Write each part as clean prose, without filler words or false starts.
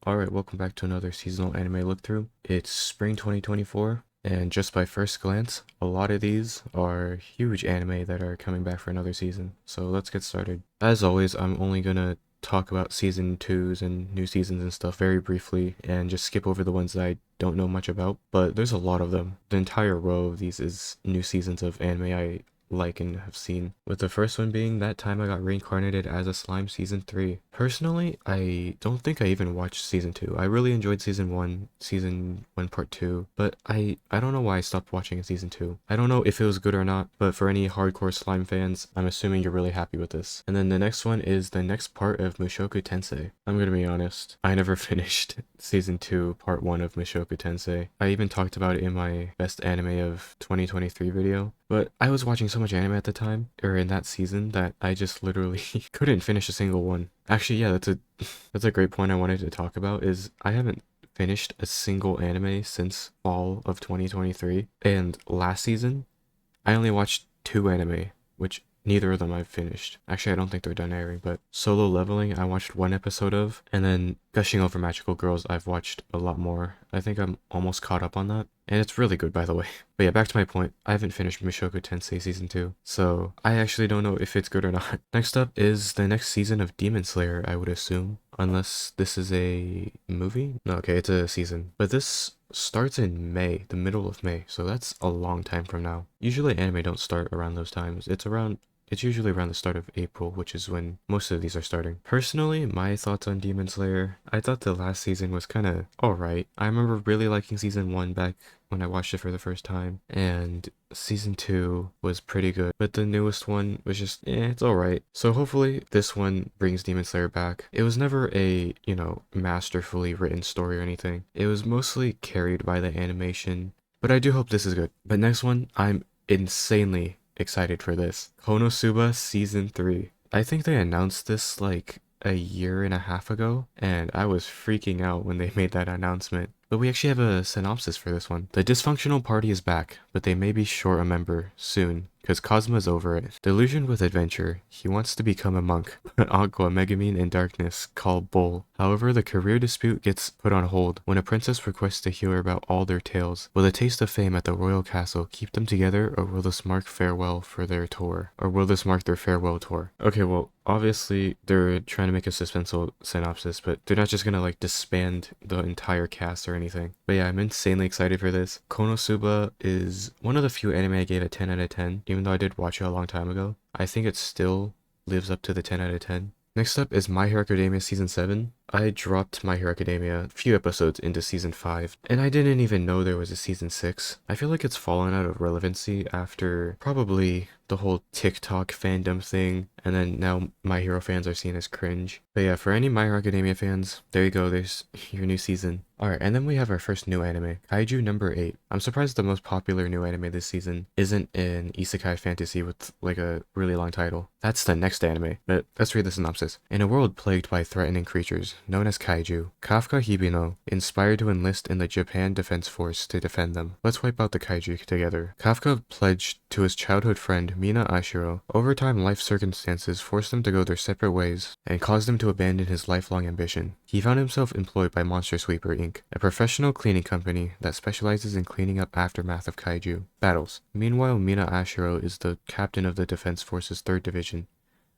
Alright, welcome back to another seasonal anime look through. It's spring 2024, and just by first glance, a lot of these are huge anime that are coming back for another season. So let's get started. As always, I'm only gonna talk about season 2s and new seasons and stuff very briefly and just skip over the ones that I don't know much about, but there's a lot of them. The entire row of these is new seasons of anime I like and have seen, with the first one being That Time I Got Reincarnated as a Slime Season 3. Personally, I don't think I even watched Season 2. I really enjoyed Season 1 Part 2, but I don't know why I stopped watching in Season 2. I don't know if it was good or not, but for any hardcore slime fans, I'm assuming you're really happy with this. And then the next one is the next part of Mushoku Tensei. I'm gonna be honest, I never finished Season 2 Part 1 of Mushoku Tensei. I even talked about it in my Best Anime of 2023 video. But I was watching so much anime at the time, or in that season, that I just literally couldn't finish a single one. Actually, yeah, that's a great point I wanted to talk about, is I haven't finished a single anime since fall of 2023. And last season, I only watched 2 anime, which neither of them I've finished. Actually, I don't think they're done airing, but Solo Leveling I watched 1 episode of, and then Gushing Over Magical Girls I've watched a lot more. I think I'm almost caught up on that. And it's really good, by the way. But yeah, back to my point. I haven't finished Mushoku Tensei Season 2, so I actually don't know if it's good or not. Next up is the next season of Demon Slayer, I would assume. Unless this is a movie? No, okay, it's a season. But this starts in May, the middle of May, so that's a long time from now. Usually anime don't start around those times. It's usually around the start of April, which is when most of these are starting. Personally, my thoughts on Demon Slayer, I thought the last season was kind of alright. I remember really liking season 1 back when I watched it for the first time, and season 2 was pretty good, but the newest one was just, it's alright. So hopefully this one brings Demon Slayer back. It was never a, masterfully written story or anything. It was mostly carried by the animation, but I do hope this is good. But next one, I'm insanely excited for this. Konosuba Season 3. I think they announced this like a year and a half ago, and I was freaking out when they made that announcement. But we actually have a synopsis for this one. The dysfunctional party is back, but they may be short a member soon, because Cosmo's over it. Delusioned with adventure, he wants to become a monk, but Aqua, Megumin, and Darkness call bull. However, the career dispute gets put on hold when a princess requests to hear about all their tales. Will the taste of fame at the royal castle keep them together, or will this mark farewell for their tour? Or will this mark their farewell tour? Okay, well, obviously they're trying to make a suspenseful synopsis, but they're not just gonna like disband the entire cast or anything. But yeah, I'm insanely excited for this. Konosuba is one of the few anime I gave a 10 out of 10, even though I did watch it a long time ago. I think it still lives up to the 10 out of 10. Next up is My Hero Academia Season 7. I dropped My Hero Academia a few episodes into Season 5, and I didn't even know there was a Season 6. I feel like it's fallen out of relevancy after probably the whole TikTok fandom thing, and then now My Hero fans are seen as cringe. But yeah, for any My Hero Academia fans, there you go, there's your new season. Alright, and then we have our first new anime, Kaiju number 8. I'm surprised the most popular new anime this season isn't an isekai fantasy with like a really long title. That's the next anime, but let's read the synopsis. In a world plagued by threatening creatures, known as kaiju, Kafka Hibino, inspired to enlist in the Japan Defense Force to defend them. Let's wipe out the kaiju together. Kafka pledged to his childhood friend Mina Ashiro. Over time, life circumstances forced them to go their separate ways and caused him to abandon his lifelong ambition. He found himself employed by Monster Sweeper Inc., a professional cleaning company that specializes in cleaning up aftermath of kaiju battles. Meanwhile, Mina Ashiro is the captain of the Defense Force's 3rd Division.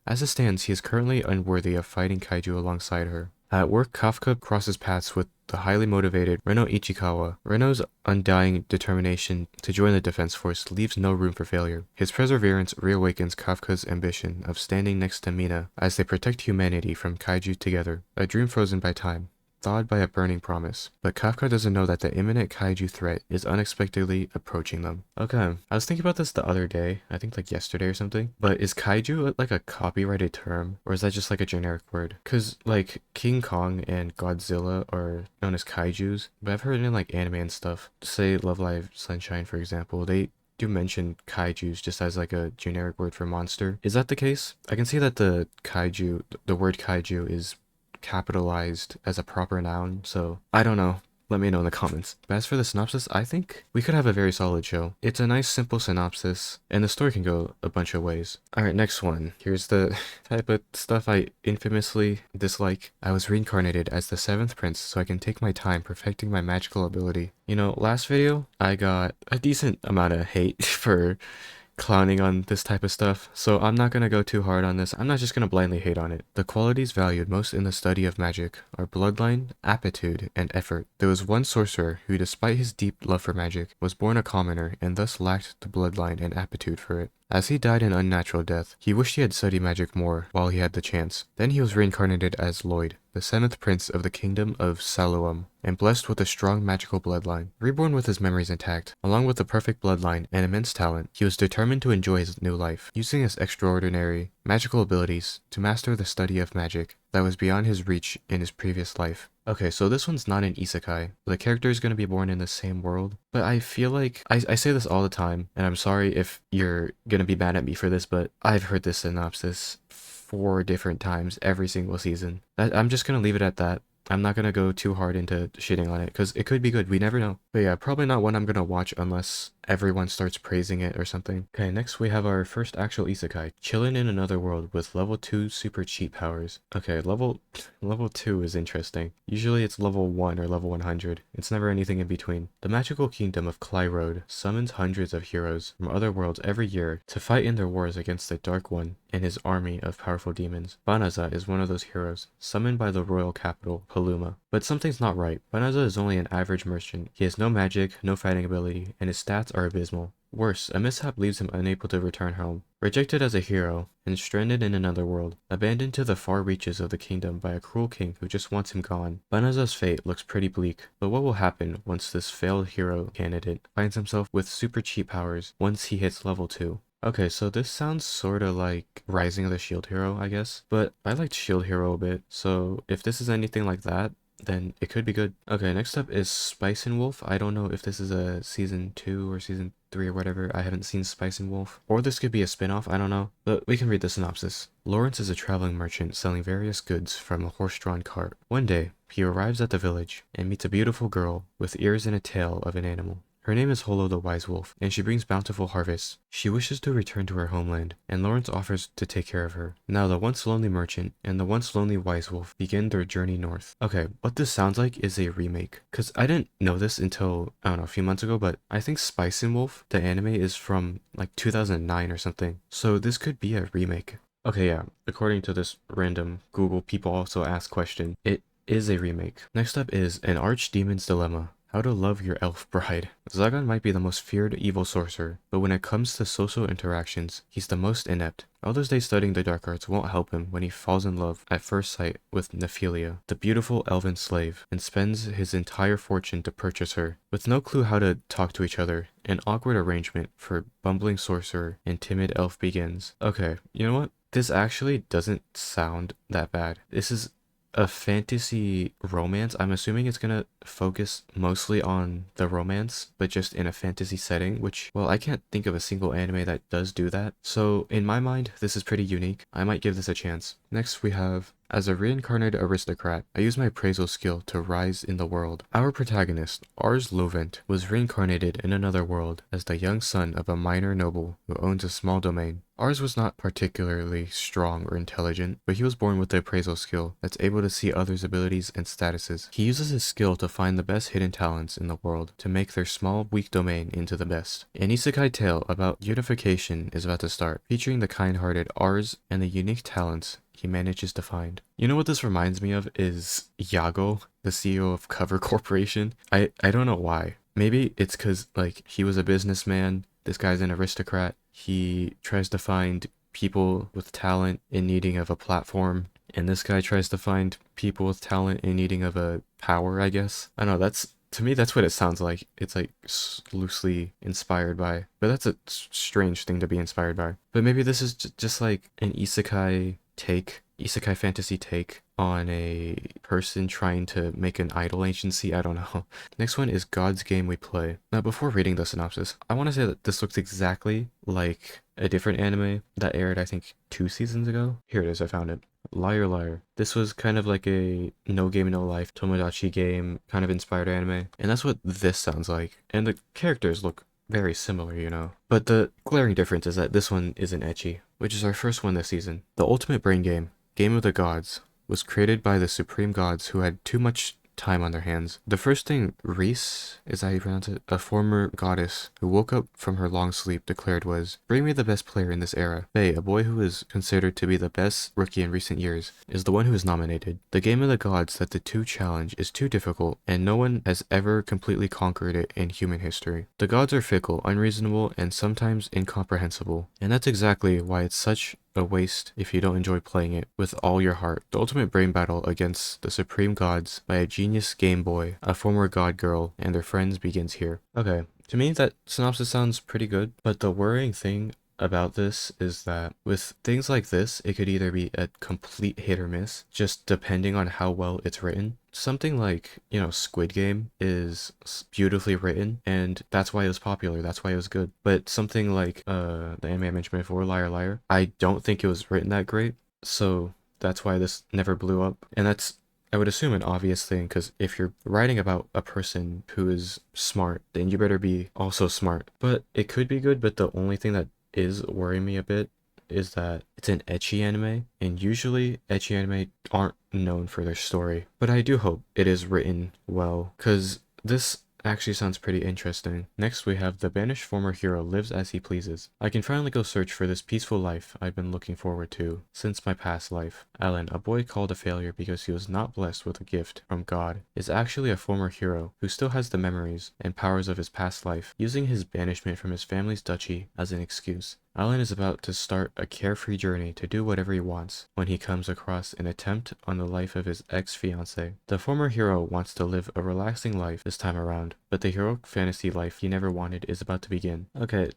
As it stands, he is currently unworthy of fighting kaiju alongside her. At work, Kafka crosses paths with the highly motivated Reno Ichikawa. Reno's undying determination to join the defense force leaves no room for failure. His perseverance reawakens Kafka's ambition of standing next to Mina as they protect humanity from kaiju together, a dream frozen by time, thawed by a burning promise. But Kafka doesn't know that the imminent kaiju threat is unexpectedly approaching them. Okay, I was thinking about this the other day, I think like yesterday or something, but is kaiju like a copyrighted term, or is that just like a generic word? Cause like King Kong and Godzilla are known as kaijus, but I've heard in like anime and stuff, say Love Live Sunshine for example, they do mention kaijus just as like a generic word for monster. Is that the case? I can see that the word kaiju is capitalized as a proper noun, so I don't know. let me know in the comments. But as for the synopsis, I think we could have a very solid show. It's a nice simple synopsis, and the story can go a bunch of ways. Alright, next one. Here's the type of stuff I infamously dislike. I was reincarnated as the 7th prince so I can take my time perfecting my magical ability. You know, last video, I got a decent amount of hate for clowning on this type of stuff, so I'm not gonna go too hard on this. I'm not just gonna blindly hate on it. The qualities valued most in the study of magic are bloodline, aptitude, and effort. There was one sorcerer who, despite his deep love for magic, was born a commoner and thus lacked the bloodline and aptitude for it. As he died an unnatural death, he wished he had studied magic more while he had the chance. Then he was reincarnated as Lloyd, the 7th prince of the kingdom of Saluum, and blessed with a strong magical bloodline. Reborn with his memories intact, along with a perfect bloodline and immense talent, he was determined to enjoy his new life, using his extraordinary magical abilities to master the study of magic that was beyond his reach in his previous life. Okay, so this one's not an isekai. The character is going to be born in the same world, but I feel like, I say this all the time, and I'm sorry if you're going to be mad at me for this, but I've heard this synopsis 4 different times every single season. I'm just going to leave it at that. I'm not going to go too hard into shitting on it, because it could be good, we never know. But yeah, probably not one I'm going to watch unless everyone starts praising it or something. Okay, next we have our first actual isekai, Chillin' in Another World with level 2 super cheat powers. Okay, level 2 is interesting. Usually it's level 1 or level 100. It's never anything in between. The magical kingdom of Klyrode summons hundreds of heroes from other worlds every year to fight in their wars against the Dark One and his army of powerful demons. Banaza is one of those heroes, summoned by the royal capital, Paluma. But something's not right. Banaza is only an average merchant. He has no magic, no fighting ability, and his stats are abysmal. Worse, a mishap leaves him unable to return home. Rejected as a hero, and stranded in another world, abandoned to the far reaches of the kingdom by a cruel king who just wants him gone. Banaza's fate looks pretty bleak, but what will happen once this failed hero candidate finds himself with super cheat powers once he hits level 2? Okay, so this sounds sorta like Rising of the Shield Hero, I guess, but I liked Shield Hero a bit, so if this is anything like that, then it could be good. Okay, next up is Spice and Wolf. I don't know if this is a season 2 or season 3 or whatever. I haven't seen Spice and Wolf. Or this could be a spin-off, I don't know. But we can read the synopsis. Lawrence is a traveling merchant selling various goods from a horse-drawn cart. One day, he arrives at the village and meets a beautiful girl with ears and a tail of an animal. Her name is Holo the Wise Wolf, and she brings bountiful harvests. She wishes to return to her homeland, and Lawrence offers to take care of her. Now the once lonely merchant and the once lonely Wise Wolf begin their journey north. Okay, what this sounds like is a remake. Because I didn't know this until, I don't know, a few months ago, but I think Spice and Wolf, the anime, is from like 2009 or something. So this could be a remake. Okay, yeah, according to this random Google people also ask question, it is a remake. Next up is An Archdemon's Dilemma. How to love your elf bride. Zagan might be the most feared evil sorcerer, but when it comes to social interactions, he's the most inept. All those days studying the dark arts won't help him when he falls in love at first sight with Nephilia, the beautiful elven slave, and spends his entire fortune to purchase her. With no clue how to talk to each other, an awkward arrangement for bumbling sorcerer and timid elf begins. Okay, you know what? This actually doesn't sound that bad. This is a fantasy romance. I'm assuming it's gonna focus mostly on the romance, but just in a fantasy setting, which, well, I can't think of a single anime that does do that. So in my mind, this is pretty unique. I might give this a chance. Next we have As a reincarnated aristocrat, I use my appraisal skill to rise in the world. Our protagonist, Ars Lovent, was reincarnated in another world as the young son of a minor noble who owns a small domain. Ars was not particularly strong or intelligent, but he was born with the appraisal skill that's able to see others' abilities and statuses. He uses his skill to find the best hidden talents in the world to make their small, weak domain into the best. An isekai tale about unification is about to start, featuring the kind-hearted Ars and the unique talents he manages to find. You know what this reminds me of is Yago, the CEO of Cover Corporation. I don't know why. Maybe it's because, like, he was a businessman. This guy's an aristocrat. He tries to find people with talent in needing of a platform. And this guy tries to find people with talent in needing of a power, I guess. I don't know, to me, that's what it sounds like. It's like loosely inspired by, but that's a strange thing to be inspired by. But maybe this is just like an isekai take isekai fantasy take on a person trying to make an idol agency. I don't know. Next one is God's Game We Play. Now, before reading the synopsis, I want to say that this looks exactly like a different anime that aired, I think, 2 seasons ago. Here it is, I found it. Liar Liar. This was kind of like a No Game No Life Tomodachi game kind of inspired anime, and that's what this sounds like. And the characters look very similar, you know. But the glaring difference is that this one isn't ecchi, which is our first one this season. The Ultimate Brain Game, Game of the Gods, was created by the supreme gods who had too much time on their hands. The first thing Reese, is that how you pronounce it? A former goddess who woke up from her long sleep declared was, "Bring me the best player in this era." Faye, a boy who is considered to be the best rookie in recent years, is the one who is nominated. The game of the gods that the two challenge is too difficult, and no one has ever completely conquered it in human history. The gods are fickle, unreasonable, and sometimes incomprehensible, and that's exactly why it's such a waste if you don't enjoy playing it with all your heart. The ultimate brain battle against the supreme gods by a genius Game Boy, a former god girl, and their friends begins here. Okay, to me that synopsis sounds pretty good, but the worrying thing about this is that with things like this, it could either be a complete hit or miss, just depending on how well it's written. Something like, you know, Squid Game is beautifully written, and that's why it was popular, that's why it was good. But something like the anime I mentioned before, Liar Liar, I don't think it was written that great, so that's why this never blew up. And that's, I would assume, an obvious thing, because if you're writing about a person who is smart, then you better be also smart. But it could be good, but the only thing that is worrying me a bit is that it's an ecchi anime, and usually ecchi anime aren't known for their story. But I do hope it is written well, because this actually sounds pretty interesting. Next we have the banished former hero lives as he pleases. I can finally go search for this peaceful life I've been looking forward to since my past life. Alan, a boy called a failure because he was not blessed with a gift from God, is actually a former hero who still has the memories and powers of his past life, using his banishment from his family's duchy as an excuse. Alan is about to start a carefree journey to do whatever he wants when he comes across an attempt on the life of his ex-fiancée. The former hero wants to live a relaxing life this time around, but the heroic fantasy life he never wanted is about to begin. Okay,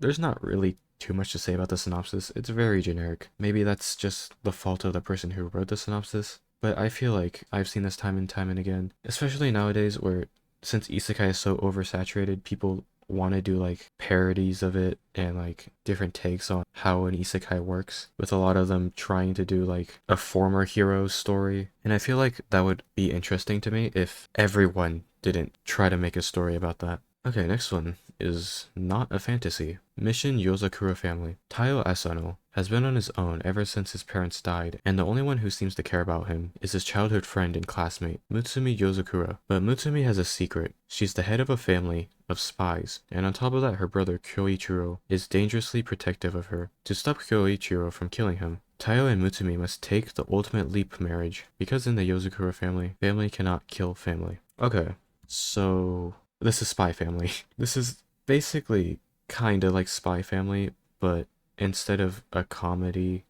there's not really too much to say about the synopsis. It's very generic. Maybe that's just the fault of the person who wrote the synopsis, but I feel like I've seen this time and again, especially nowadays where since isekai is so oversaturated, people want to do like parodies of it and like different takes on how an isekai works, with a lot of them trying to do like a former hero's story. And I feel like that would be interesting to me if everyone didn't try to make a story about that. Okay, next one is not a fantasy. Mission Yozakura Family. Taiyo Asano has been on his own ever since his parents died, and the only one who seems to care about him is his childhood friend and classmate, Mutsumi Yozakura. But Mutsumi has a secret. She's the head of a family of spies, and on top of that, her brother Kyoichiro is dangerously protective of her. To stop Kyoichiro from killing him, Taiyo and Mutsumi must take the ultimate leap marriage, because in the Yozakura family, family cannot kill family. Okay, so this is Spy Family. This is basically kinda like Spy Family, but instead of a comedy,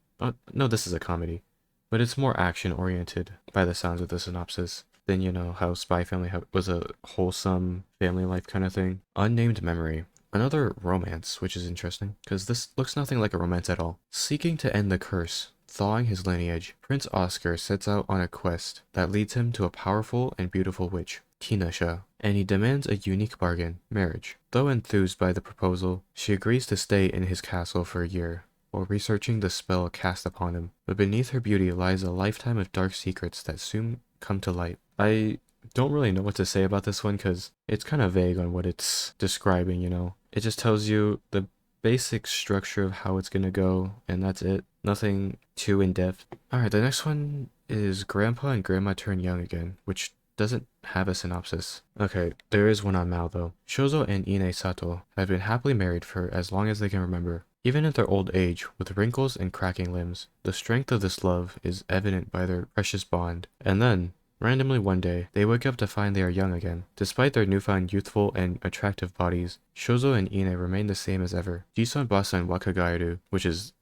no, this is a comedy, but it's more action oriented by the sounds of the synopsis than, you know, how Spy Family was a wholesome family life kind of thing. Unnamed Memory. Another romance, which is interesting, because this looks nothing like a romance at all. Seeking to end the curse, thawing his lineage, Prince Oscar sets out on a quest that leads him to a powerful and beautiful witch, Tinasha, and he demands a unique bargain, marriage. Though enthused by the proposal, she agrees to stay in his castle for a year, while researching the spell cast upon him. But beneath her beauty lies a lifetime of dark secrets that soon come to light. I don't really know what to say about this one because it's kind of vague on what it's describing, you know. It just tells you the basic structure of how it's gonna go, and that's it. Nothing too in-depth. Alright, the next one is Grandpa and Grandma Turn Young Again, which doesn't have a synopsis. Okay, there is one on Mao though. Shozo and Ine Sato have been happily married for as long as they can remember. Even at their old age, with wrinkles and cracking limbs, the strength of this love is evident by their precious bond. And then, randomly one day, they wake up to find they are young again. Despite their newfound youthful and attractive bodies, Shozo and Ine remain the same as ever. Jisun Basan Wakagairu, which is,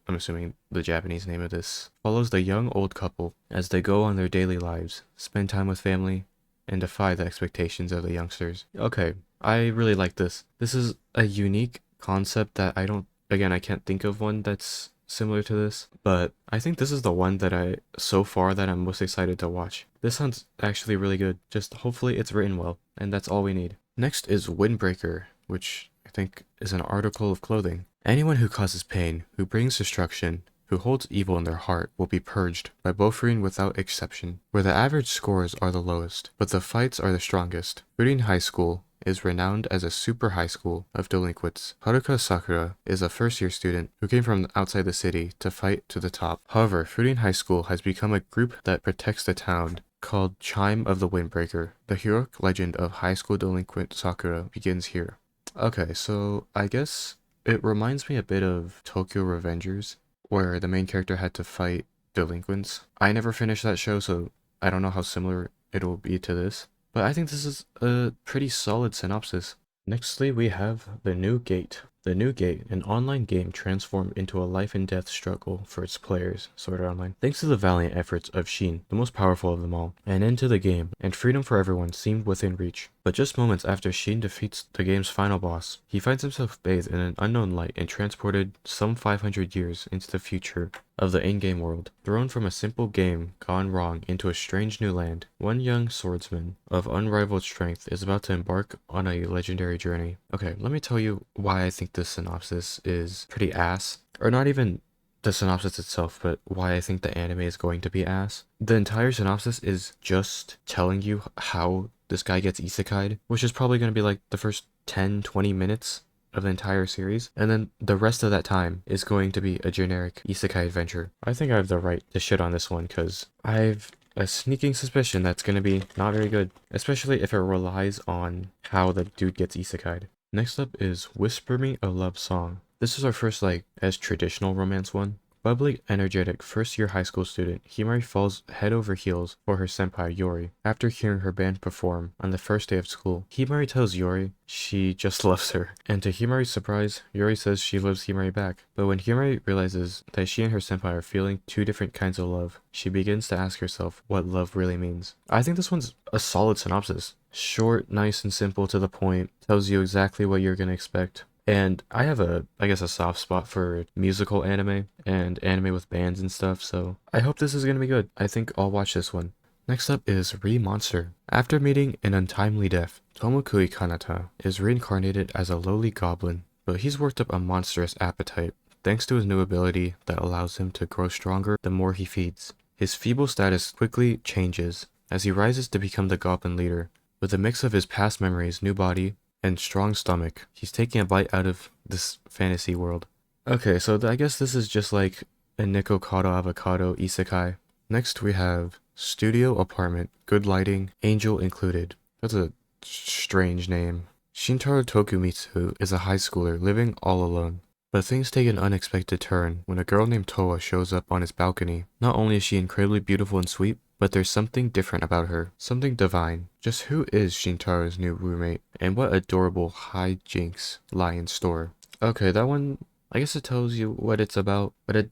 I'm assuming, the Japanese name of this, follows the young old couple as they go on their daily lives, spend time with family, and defy the expectations of the youngsters. Okay, I really like this. This is a unique concept that I can't think of one that's similar to this, but I think this is the one that so far that I'm most excited to watch. This sounds actually really good, just hopefully it's written well, and that's all we need. Next is Windbreaker, which I think is an article of clothing. Anyone who causes pain, who brings destruction, who holds evil in their heart will be purged by Bofurine without exception, where the average scores are the lowest, but the fights are the strongest. Furine High School is renowned as a super high school of delinquents. Haruka Sakura is a first-year student who came from outside the city to fight to the top. However, Furine High School has become a group that protects the town called Chime of the Windbreaker. The heroic legend of high school delinquent Sakura begins here. Okay, so I guess it reminds me a bit of Tokyo Revengers, where the main character had to fight delinquents. I never finished that show, so I don't know how similar it'll be to this, but I think this is a pretty solid synopsis. Nextly, we have The New Gate. The New Gate, an online game transformed into a life and death struggle for its players, Sword Art Online. Thanks to the valiant efforts of Sheen, the most powerful of them all, an end to the game, and freedom for everyone seemed within reach. But just moments after Sheen defeats the game's final boss, he finds himself bathed in an unknown light and transported some 500 years into the future of the in-game world. Thrown from a simple game gone wrong into a strange new land, one young swordsman of unrivaled strength is about to embark on a legendary journey. Okay, let me tell you why I think this synopsis is pretty ass. Or not even the synopsis itself, but why I think the anime is going to be ass. The entire synopsis is just telling you how this guy gets isekai'd, which is probably going to be like the first 10-20 minutes of the entire series, and then the rest of that time is going to be a generic isekai adventure. I think I have the right to shit on this one because I've a sneaking suspicion that's going to be not very good, especially if it relies on how the dude gets isekai'd. Next up is Whisper Me a Love Song. This is our first as traditional romance one. Bubbly, energetic, first-year high school student, Himari falls head over heels for her senpai, Yori. After hearing her band perform on the first day of school, Himari tells Yori she just loves her. And to Himari's surprise, Yori says she loves Himari back. But when Himari realizes that she and her senpai are feeling two different kinds of love, she begins to ask herself what love really means. I think this one's a solid synopsis. Short, nice, and simple to the point, tells you exactly what you're gonna expect. And I have I guess a soft spot for musical anime and anime with bands and stuff, so I hope this is gonna be good. I think I'll watch this one. Next up is Re-Monster. After meeting an untimely death, Tomokui Kanata is reincarnated as a lowly goblin, but he's worked up a monstrous appetite, thanks to his new ability that allows him to grow stronger the more he feeds. His feeble status quickly changes as he rises to become the goblin leader. With a mix of his past memories, new body, and strong stomach, he's taking a bite out of this fantasy world. Okay, so I guess this is just like a Nico Kato Avocado isekai. Next we have Studio Apartment, Good Lighting, Angel Included. That's a strange name. Shintaro Tokumitsu is a high schooler living all alone. But things take an unexpected turn when a girl named Toa shows up on his balcony. Not only is she incredibly beautiful and sweet, but there's something different about her. Something divine. Just who is Shintaro's new roommate? And what adorable hijinks lie in store? Okay, that one, I guess it tells you what it's about, but it,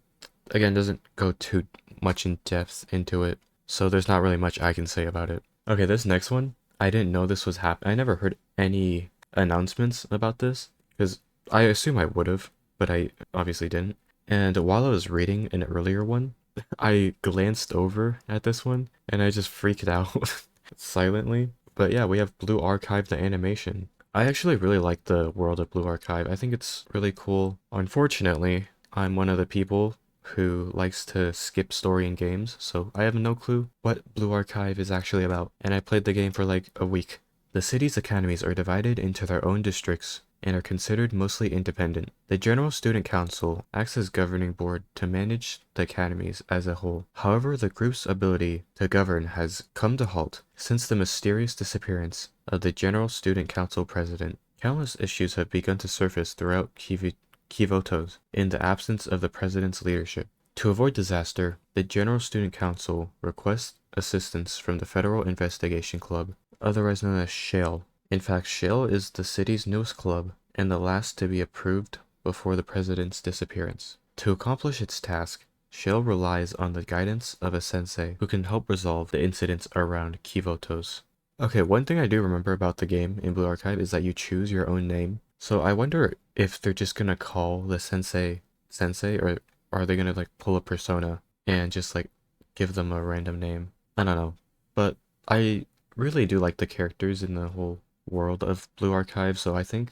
again, doesn't go too much in depth into it. So there's not really much I can say about it. Okay, this next one, I didn't know this was happening. I never heard any announcements about this, because I assume I would have, but I obviously didn't. And while I was reading an earlier one, I glanced over at this one and I just freaked out silently. But yeah, we have Blue Archive the animation. I actually really like the world of Blue Archive. I think it's really cool. Unfortunately, I'm one of the people who likes to skip story in games, so I have no clue what Blue Archive is actually about. And I played the game for like a week. The city's academies are divided into their own districts and are considered mostly independent. The General Student Council acts as governing board to manage the academies as a whole. However, the group's ability to govern has come to halt since the mysterious disappearance of the General Student Council president. Countless issues have begun to surface throughout Kivotos in the absence of the president's leadership. To avoid disaster, the General Student Council requests assistance from the Federal Investigation Club, otherwise known as SHALE. In fact, SHALE is the city's newest club and the last to be approved before the president's disappearance. To accomplish its task, SHALE relies on the guidance of a sensei who can help resolve the incidents around Kivotos. Okay, one thing I do remember about the game in Blue Archive is that you choose your own name. So I wonder if they're just gonna call the sensei, or are they gonna like pull a persona and just like give them a random name? I don't know. But I really do like the characters in the whole world of Blue Archive, so I think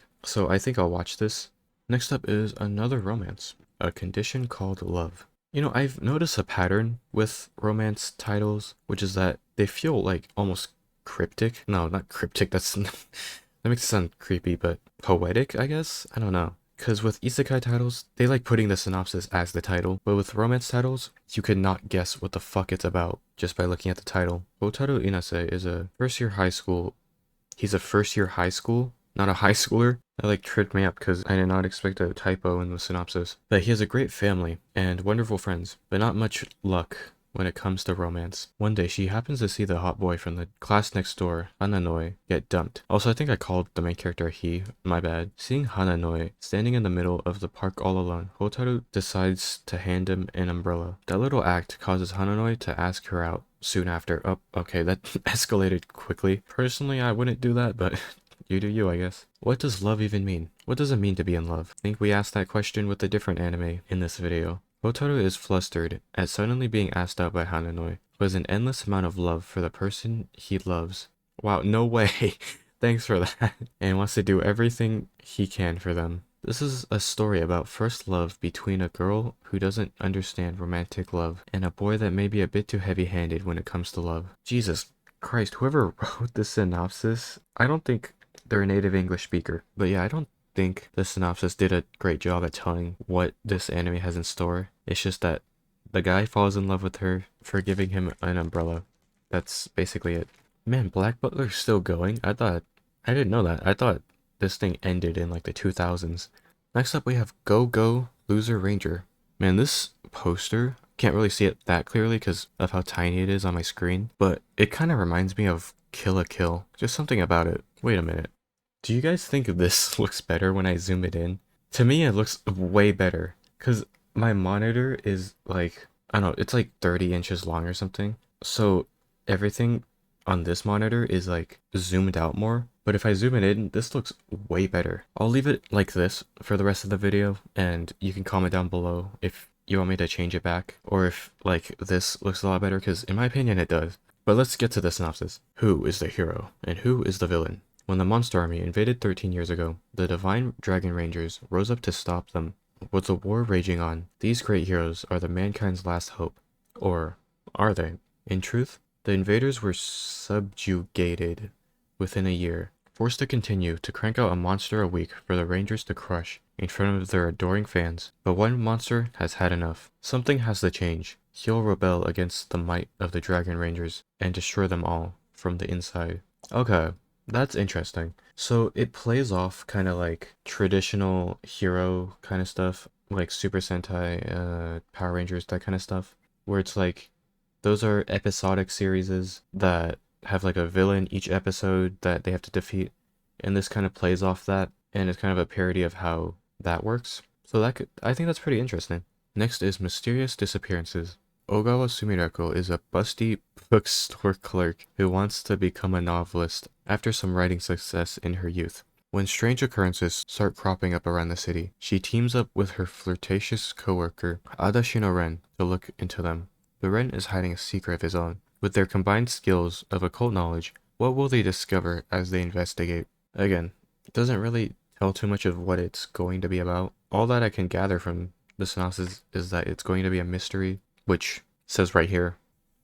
I'll watch this. Next up is another romance, A Condition Called Love. You know, I've noticed a pattern with romance titles, which is that they feel like almost cryptic. No, not cryptic, that's that makes it sound creepy, but poetic, I guess? I don't know. Because with isekai titles, they like putting the synopsis as the title, but with romance titles, you could not guess what the fuck it's about just by looking at the title. Hotaru Inase is a first year high school. He's a first year high school, not a high schooler. That like tripped me up because I did not expect a typo in the synopsis. But he has a great family and wonderful friends, but not much luck when it comes to romance. One day, she happens to see the hot boy from the class next door, Hananoi, get dumped. Also, I think I called the main character he, my bad. Seeing Hananoi standing in the middle of the park all alone, Hotaru decides to hand him an umbrella. That little act causes Hananoi to ask her out soon after. Oh, okay, that escalated quickly. Personally, I wouldn't do that, but you do you, I guess. What does love even mean? What does it mean to be in love? I think we asked that question with a different anime in this video. Hotaru is flustered at suddenly being asked out by Hananoi, who has an endless amount of love for the person he loves. Wow, no way. Thanks for that. And wants to do everything he can for them. This is a story about first love between a girl who doesn't understand romantic love and a boy that may be a bit too heavy-handed when it comes to love. Jesus Christ, whoever wrote this synopsis, I don't think they're a native English speaker. But yeah, I don't think the synopsis did a great job at telling what this anime has in store. It's just that the guy falls in love with her for giving him an umbrella. That's basically it. Man, Black Butler's still going? I didn't know that. I thought this thing ended in like the 2000s. Next up we have Go Go Loser Ranger. Man, this poster, can't really see it that clearly because of how tiny it is on my screen, but it kind of reminds me of Kill la Kill. Just something about it. Wait a minute. Do you guys think this looks better when I zoom it in? To me, it looks way better because my monitor is like, I don't know, it's like 30 inches long or something. So everything on this monitor is like zoomed out more. But if I zoom it in, this looks way better. I'll leave it like this for the rest of the video, and you can comment down below if you want me to change it back or if like this looks a lot better, because in my opinion it does. But let's get to the synopsis. Who is the hero and who is the villain? When the Monster Army invaded 13 years ago, the Divine Dragon Rangers rose up to stop them. With the war raging on, these great heroes are the mankind's last hope. Or are they? In truth, the invaders were subjugated within a year, forced to continue to crank out a monster a week for the Rangers to crush in front of their adoring fans. But one monster has had enough. Something has to change. He'll rebel against the might of the Dragon Rangers and destroy them all from the inside. Okay. That's interesting. So it plays off kind of like traditional hero kind of stuff, like Super Sentai, Power Rangers, that kind of stuff, where it's like those are episodic series that have like a villain each episode that they have to defeat, and this kind of plays off that, and it's kind of a parody of how that works. So I think that's pretty interesting. Next is Mysterious Disappearances. Ogawa Sumirako is a busty bookstore clerk who wants to become a novelist after some writing success in her youth. When strange occurrences start cropping up around the city, she teams up with her flirtatious coworker, Adashino Ren, to look into them. The Ren is hiding a secret of his own. With their combined skills of occult knowledge, what will they discover as they investigate? Again, it doesn't really tell too much of what it's going to be about. All that I can gather from the synopsis is that it's going to be a mystery, which says right here.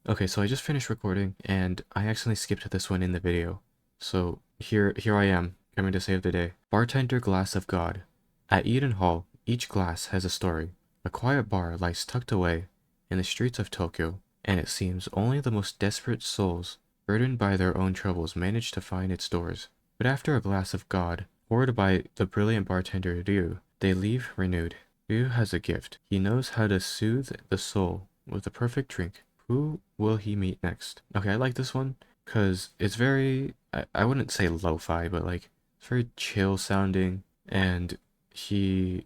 Okay, so I just finished recording and I accidentally skipped this one in the video. So here I am, coming to save the day. Bartender Glass of God. At Eden Hall, each glass has a story. A quiet bar lies tucked away in the streets of Tokyo, and it seems only the most desperate souls, burdened by their own troubles, manage to find its doors. But after a glass of God, poured by the brilliant bartender Ryu, they leave renewed. Ryu has a gift. He knows how to soothe the soul with a perfect drink. Who will he meet next? Okay, I like this one because it's very, I wouldn't say lo-fi, but like it's very chill sounding, and he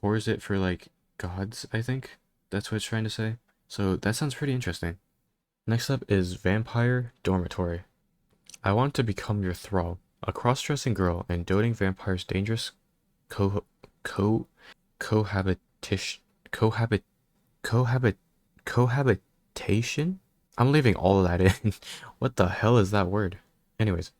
pours it for like gods, I think. That's what it's trying to say. So that sounds pretty interesting. Next up is Vampire Dormitory. I want to become your thrall. A cross-dressing girl and doting vampire's dangerous cohabitation Cohabit cohabitation? I'm leaving all of that in. What the hell is that word? Anyways,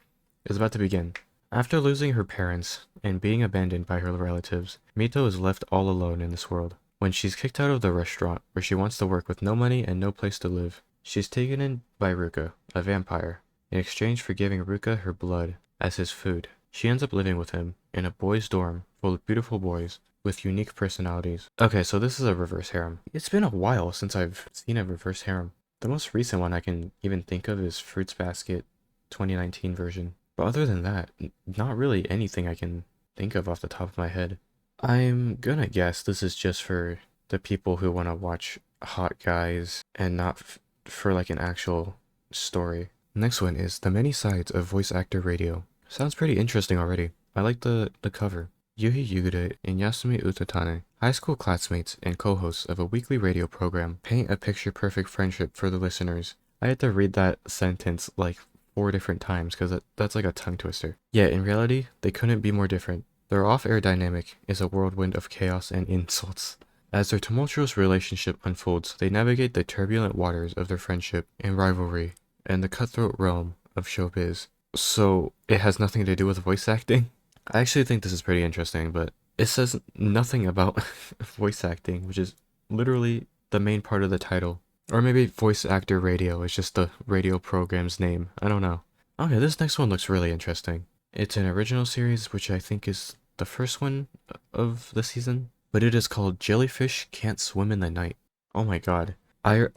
it's about to begin. After losing her parents and being abandoned by her relatives, Mito is left all alone in this world. When she's kicked out of the restaurant where she wants to work with no money and no place to live, she's taken in by Ruka, a vampire, in exchange for giving Ruka her blood as his food. She ends up living with him in a boys' dorm full of beautiful boys with unique personalities. Okay, so this is a reverse harem. It's been a while since I've seen a reverse harem. The most recent one I can even think of is Fruits Basket 2019 version. But other than that, not really anything I can think of off the top of my head. I'm gonna guess this is just for the people who want to watch hot guys and not for like an actual story. Next one is The Many Sides of Voice Actor Radio. Sounds pretty interesting already. I like the cover. Yuhi Yugure and Yasumi Utatane, high school classmates and co-hosts of a weekly radio program, paint a picture-perfect friendship for the listeners. I had to read that sentence like 4 different times because that's like a tongue twister. Yet in reality, they couldn't be more different. Their off-air dynamic is a whirlwind of chaos and insults. As their tumultuous relationship unfolds, they navigate the turbulent waters of their friendship and rivalry and the cutthroat realm of showbiz. So it has nothing to do with voice acting? I actually think this is pretty interesting, but it says nothing about voice acting, which is literally the main part of the title. Or maybe voice actor radio is just the radio program's name. I don't know. Okay, this next one looks really interesting. It's an original series, which I think is the first one of the season, but it is called Jellyfish Can't Swim in the Night. Oh my god. I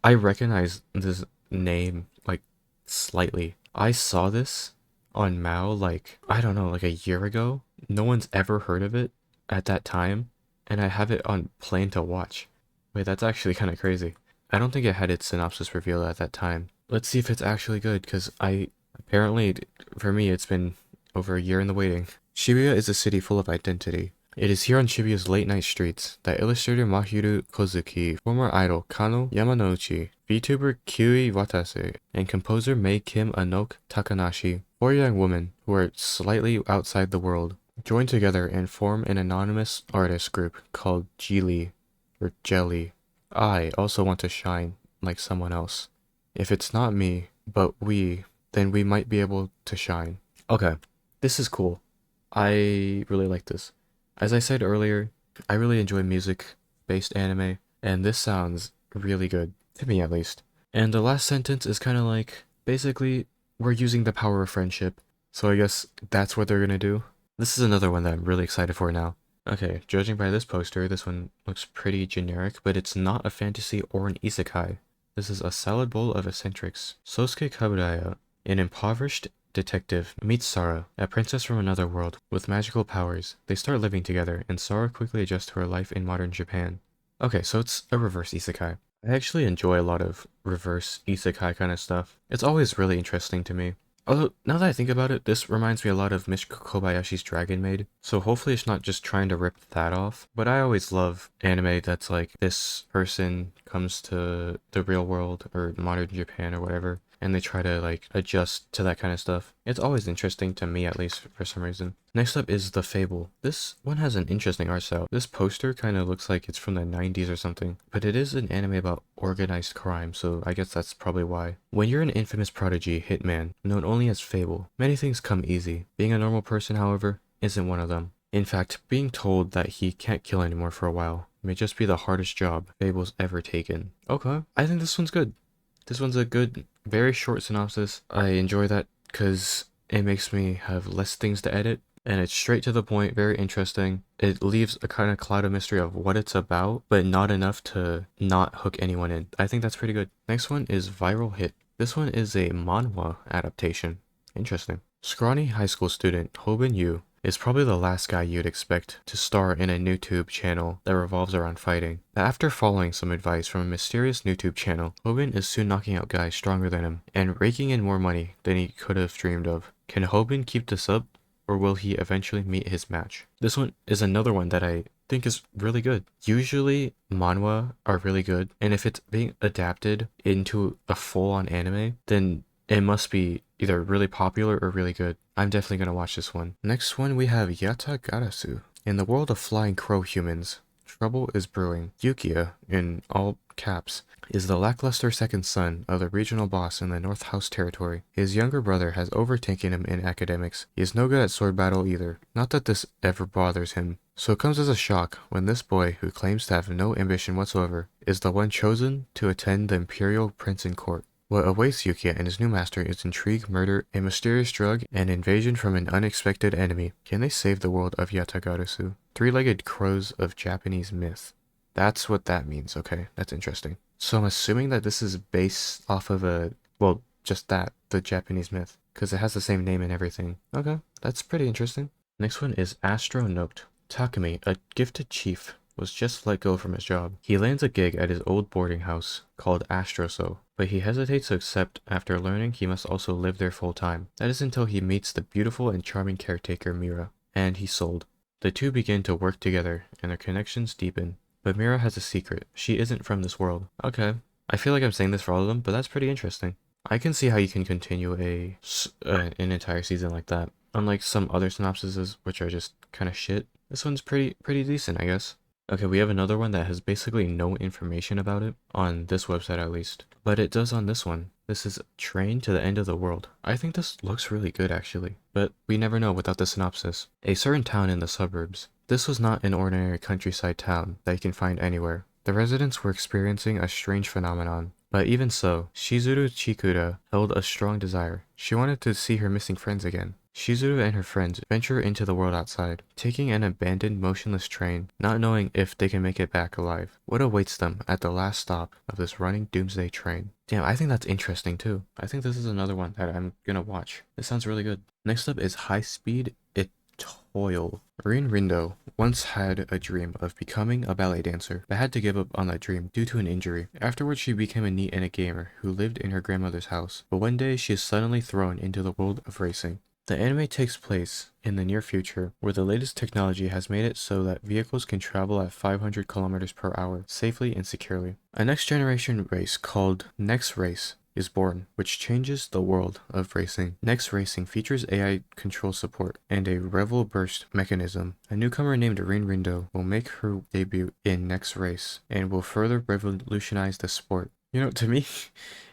recognize this name, like, slightly. I saw this on Mao, like, I don't know, like a year ago. No one's ever heard of it at that time, and I have it on Plane to Watch. Wait, that's actually kind of crazy. I don't think it had its synopsis revealed at that time. Let's see if it's actually good, because apparently, for me, it's been over a year in the waiting. Shibuya is a city full of identity. It is here on Shibuya's late-night streets that illustrator Mahiru Kozuki, former idol Kano Yamanouchi, VTuber Kyui Watase, and composer Mei Kim Anok Takanashi, 4 young women who are slightly outside the world, join together and form an anonymous artist group called Geely, or Jelly. I also want to shine like someone else. If it's not me, but we, then we might be able to shine. Okay, this is cool. I really like this. As I said earlier, I really enjoy music-based anime, and this sounds really good, to me at least. And the last sentence is kind of like, basically, we're using the power of friendship, so I guess that's what they're gonna do. This is another one that I'm really excited for now. Okay, judging by this poster, this one looks pretty generic, but it's not a fantasy or an isekai. This is a salad bowl of eccentrics. Sosuke Kaburaya, an impoverished detective, meets Sara, a princess from another world, with magical powers. They start living together, and Sara quickly adjusts to her life in modern Japan. Okay, so it's a reverse isekai. I actually enjoy a lot of reverse isekai kind of stuff. It's always really interesting to me. Although, now that I think about it, this reminds me a lot of Mishka Kobayashi's Dragon Maid, so hopefully it's not just trying to rip that off. But I always love anime that's like, this person comes to the real world, or modern Japan or whatever, and they try to like adjust to that kind of stuff. It's always interesting to me, at least for some reason. Next up is The Fable. This one has an interesting art style. This poster kind of looks like it's from the 90s or something, but it is an anime about organized crime, so I guess that's probably why. When you're an infamous prodigy hitman, known only as Fable, many things come easy. Being a normal person, however, isn't one of them. In fact, being told that he can't kill anymore for a while may just be the hardest job Fable's ever taken. Okay, I think this one's good. This one's a good, very short synopsis. I enjoy that because it makes me have less things to edit, and it's straight to the point, very interesting. It leaves a kind of cloud of mystery of what it's about, but not enough to not hook anyone in. I think that's pretty good. Next one is Viral Hit. This one is a manhwa adaptation. Interesting. Scrawny high school student Hobin Yu is probably the last guy you'd expect to star in a YouTube channel that revolves around fighting. After following some advice from a mysterious YouTube channel, Hobin is soon knocking out guys stronger than him and raking in more money than he could have dreamed of. Can Hobin keep this up, or will he eventually meet his match? This one is another one that I think is really good. Usually manhwa are really good, and if it's being adapted into a full-on anime, then it must be either really popular or really good. I'm definitely going to watch this one. Next one we have Yata Garasu. In the world of flying crow humans, Trouble is brewing. Yukiya, in all caps, is the lackluster second son of the regional boss in the North House territory. His younger brother has overtaken him in academics. He is no good at sword battle either. Not that this ever bothers him. So it comes as a shock when this boy, who claims to have no ambition whatsoever, is the one chosen to attend the imperial prince in court. What awaits Yukiya and his new master is intrigue, murder, a mysterious drug, and invasion from an unexpected enemy. Can they save the world of Yatagarasu? Three-legged crows of Japanese myth. That's what that means, okay? That's interesting. So I'm assuming that this is based off of well, just that, the Japanese myth, because it has the same name and everything. Okay, that's pretty interesting. Next one is Astro Note. Takumi, a gifted chief, was just let go from his job. He lands a gig at his old boarding house called Astroso, but he hesitates to accept after learning he must also live there full time. That is until he meets the beautiful and charming caretaker Mira, and he's sold. The two begin to work together, and their connections deepen. But Mira has a secret. She isn't from this world. Okay. I feel like I'm saying this for all of them, but that's pretty interesting. I can see how you can continue an entire season like that. Unlike some other synopsises, which are just kind of shit, this one's pretty decent, I guess. Okay, we have another one that has basically no information about it, on this website at least. But it does on this one. This is Train to the End of the World. I think this looks really good actually, but we never know without the synopsis. A certain town in the suburbs. This was not an ordinary countryside town that you can find anywhere. The residents were experiencing a strange phenomenon. But even so, Shizuru Chikura held a strong desire. She wanted to see her missing friends again. Shizuru and her friends venture into the world outside, taking an abandoned motionless train, not knowing if they can make it back alive. What awaits them at the last stop of this running doomsday train? Damn, I think that's interesting too. I think this is another one that I'm gonna watch. This sounds really good. Next up is High Speed Toil. Rin Rindo once had a dream of becoming a ballet dancer, but had to give up on that dream due to an injury. Afterwards, she became a neat and a gamer who lived in her grandmother's house. But one day, she is suddenly thrown into the world of racing. The anime takes place in the near future, where the latest technology has made it so that vehicles can travel at 500 kilometers per hour safely and securely. A next generation race called Next Race is born, which changes the world of racing. Next Racing features AI control support and a Revel Burst mechanism. A newcomer named Rin Rindo will make her debut in Next Race and will further revolutionize the sport. You know, to me,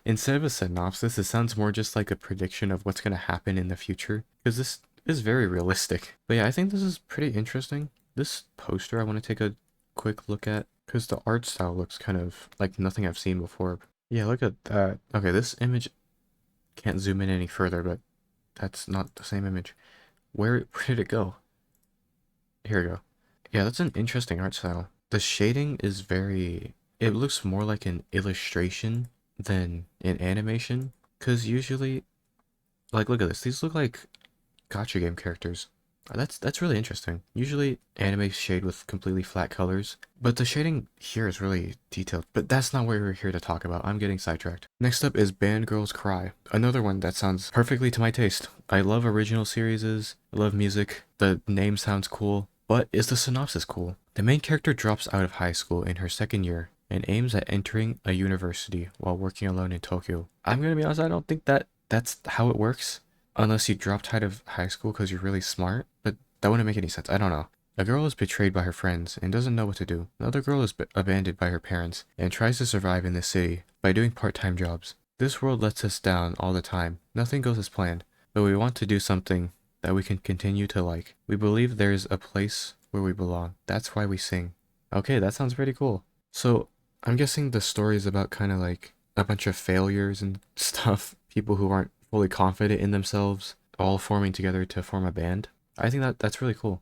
instead of a synopsis, it sounds more just like a prediction of what's going to happen in the future, because this is very realistic. But yeah, I think this is pretty interesting. This poster I want to take a quick look at, because the art style looks kind of like nothing I've seen before. Yeah, look at that. Okay, this image can't zoom in any further, but that's not the same image. Where did it go? Here we go. Yeah, that's an interesting art style. The shading is it looks more like an illustration than an animation. Because usually, like, look at this. These look like gacha game characters. That's really interesting. Usually anime shade with completely flat colors, but the shading here is really detailed. But that's not what we're here to talk about. I'm getting sidetracked. Next up is Band Girls Cry. Another one that sounds perfectly to my taste. I love original series, I love music, the name sounds cool, but is the synopsis cool? The main character drops out of high school in her second year and aims at entering a university while working alone in Tokyo. I'm gonna be honest, I don't think that's how it works. Unless you dropped out of high school because you're really smart, but that wouldn't make any sense. I don't know. A girl is betrayed by her friends and doesn't know what to do. Another girl is abandoned by her parents and tries to survive in this city by doing part-time jobs. This world lets us down all the time. Nothing goes as planned, but we want to do something that we can continue to like. We believe there's a place where we belong. That's why we sing. Okay, that sounds pretty cool. So, I'm guessing the story is about kind of like a bunch of failures and stuff. People who aren't fully confident in themselves, all forming together to form a band. I think that's really cool.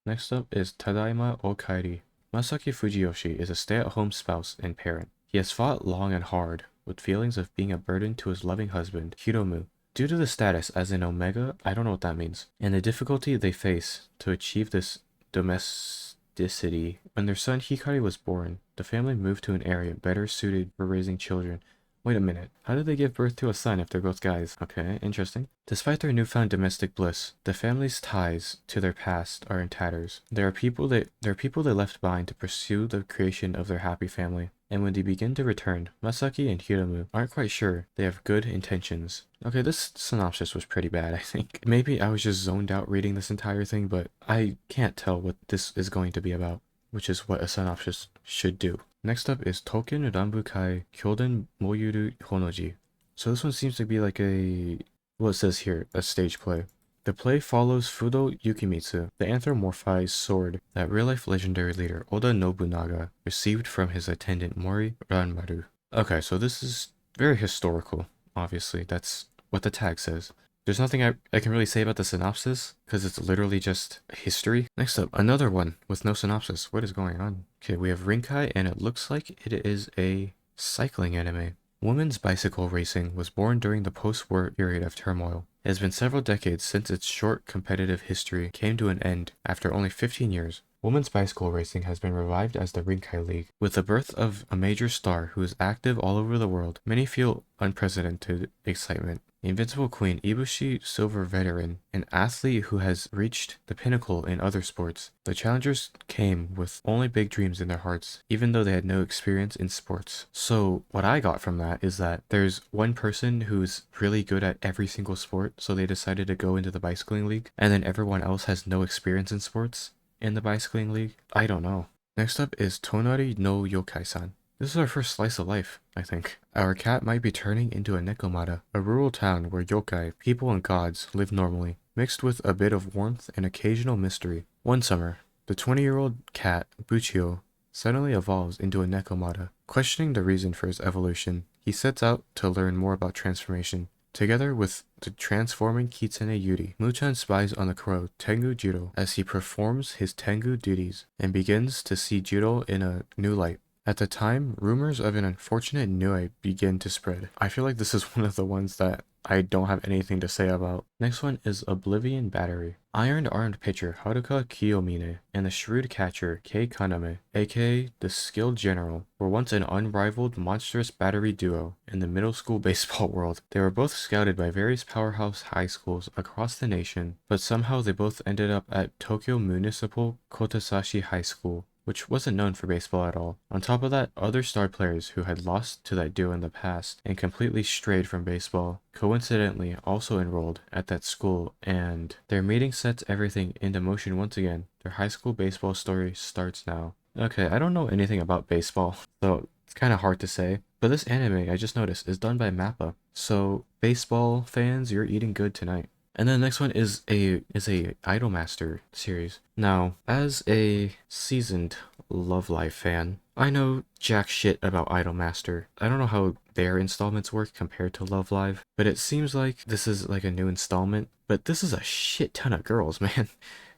Next up is Tadaima o Kairi. Masaki Fujiyoshi is a stay-at-home spouse and parent. He has fought long and hard with feelings of being a burden to his loving husband, Hiromu. Due to the status as an Omega, I don't know what that means, and the difficulty they face to achieve this domesticity. When their son Hikari was born, the family moved to an area better suited for raising children. Wait a minute, how did they give birth to a son if they're both guys? Okay, interesting. Despite their newfound domestic bliss, the family's ties to their past are in tatters. There are people they left behind to pursue the creation of their happy family. And when they begin to return, Masaki and Hiromu aren't quite sure they have good intentions. Okay, this synopsis was pretty bad, I think. Maybe I was just zoned out reading this entire thing, but I can't tell what this is going to be about. which is what a synopsis should do. Next up is Token Rambukai Kyoden Moyuru Honoji. So this one seems to be like well, it says here, a stage play. The play follows Fudo Yukimitsu, the anthropomorphized sword that real-life legendary leader Oda Nobunaga received from his attendant Mori Ranmaru. Okay, so this is very historical, obviously. That's what the tag says. There's nothing I can really say about the synopsis, because it's literally just history. Next up, another one with no synopsis. What is going on? Okay, we have Rinkai, and it looks like it is a cycling anime. Women's bicycle racing was born during the post-war period of turmoil. It has been several decades since its short competitive history came to an end after only 15 years. Women's bicycle racing has been revived as the Rinkai League. With the birth of a major star who is active all over the world, many feel unprecedented excitement. The Invincible Queen Ibushi Silver Veteran, an athlete who has reached the pinnacle in other sports. The challengers came with only big dreams in their hearts, even though they had no experience in sports. So what I got from that is that there's one person who's really good at every single sport, so they decided to go into the bicycling league, and then everyone else has no experience in sports in the bicycling league. I don't know. Next up is Tonari no Yokai-san. This is our first slice of life, I think. Our cat might be turning into a Nekomata, a rural town where yokai, people and gods, live normally, mixed with a bit of warmth and occasional mystery. One summer, the 20-year-old cat, Buchio, suddenly evolves into a Nekomata. Questioning the reason for his evolution, he sets out to learn more about transformation. Together with the transforming Kitsune Yuri, Muchan spies on the crow Tengu Jiro as he performs his Tengu duties and begins to see Jiro in a new light. At the time, rumors of an unfortunate Nui begin to spread. I feel like this is one of the ones that I don't have anything to say about. Next one is Oblivion Battery. Iron-armed pitcher Haruka Kiyomine and the shrewd catcher Kei Kaname, aka the skilled general, were once an unrivaled monstrous battery duo in the middle school baseball world. They were both scouted by various powerhouse high schools across the nation, but somehow they both ended up at Tokyo Municipal Kotasashi High School, which wasn't known for baseball at all. On top of that, other star players who had lost to that duo in the past and completely strayed from baseball coincidentally also enrolled at that school, and their meeting sets everything into motion once again. Their high school baseball story starts now. Okay, I don't know anything about baseball, so it's kind of hard to say, but this anime, I just noticed, is done by MAPPA. So baseball fans, you're eating good tonight. And then the next one is a Idolmaster series. Now, as a seasoned Love Live fan, I know jack shit about Idolmaster. I don't know how their installments work compared to Love Live, but it seems like this is like a new installment. But this is a shit ton of girls, man.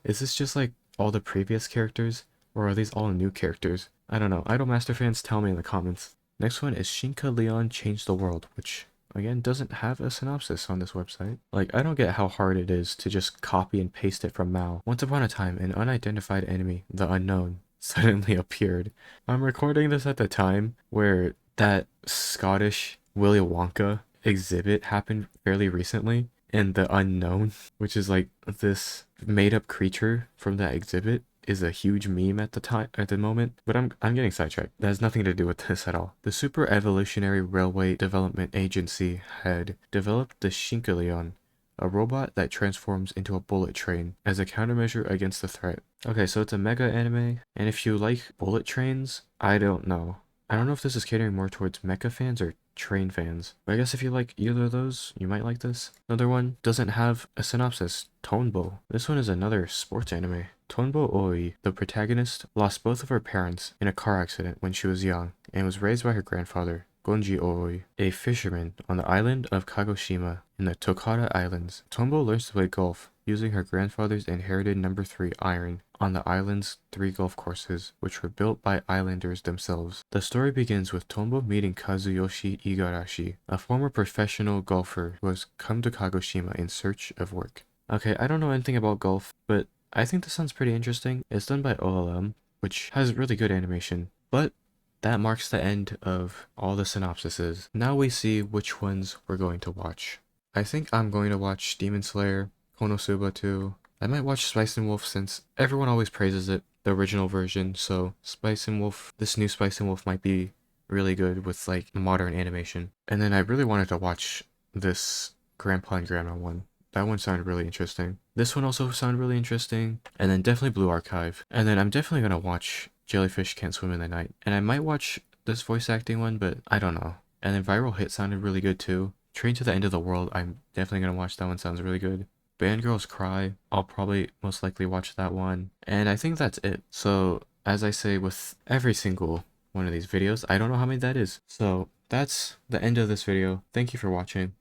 Is this just like all the previous characters, or are these all new characters? I don't know. Idolmaster fans, tell me in the comments. Next one is Shinka Leon Change the World, which again doesn't have a synopsis on this website. Like, I don't get how hard it is to just copy and paste it from Mal. Once upon a time, an unidentified enemy, the Unknown, suddenly appeared. I'm recording this at the time where that Scottish Willy Wonka exhibit happened fairly recently, and the Unknown, which is like this made-up creature from that exhibit, is a huge meme at the moment, but I'm getting sidetracked. That has nothing to do with this at all. The Super Evolutionary Railway Development Agency had developed the Shinkaleon, a robot that transforms into a bullet train as a countermeasure against the threat. Okay, so it's a mega anime, and if you like bullet trains, I don't know. I don't know if this is catering more towards mecha fans or train fans, but I guess if you like either of those, you might like this. Another one doesn't have a synopsis, Tonbo. This one is another sports anime. Tonbo Oi, the protagonist, lost both of her parents in a car accident when she was young and was raised by her grandfather, Gonji Oi, a fisherman on the island of Kagoshima in the Tokara Islands. Tombo learns to play golf using her grandfather's inherited number 3 iron on the island's 3 golf courses, which were built by islanders themselves. The story begins with Tombo meeting Kazuyoshi Igarashi, a former professional golfer who has come to Kagoshima in search of work. Okay, I don't know anything about golf, but I think this sounds pretty interesting. It's done by OLM, which has really good animation, but that marks the end of all the synopsises. Now we see which ones we're going to watch. I think I'm going to watch Demon Slayer, Konosuba 2. I might watch Spice and Wolf since everyone always praises it, the original version, so Spice and Wolf, this new Spice and Wolf might be really good with like modern animation. And then I really wanted to watch this Grandpa and Grandma one. That one sounded really interesting. This one also sounded really interesting. And then definitely Blue Archive. And then I'm definitely going to watch Jellyfish Can't Swim in the Night. And I might watch this voice acting one, but I don't know. And then Viral Hit sounded really good too. Train to the End of the World, I'm definitely gonna watch that one, sounds really good. Band Girls Cry, I'll probably most likely watch that one. And I think that's it. So, as I say with every single one of these videos, I don't know how many that is. So, that's the end of this video. Thank you for watching.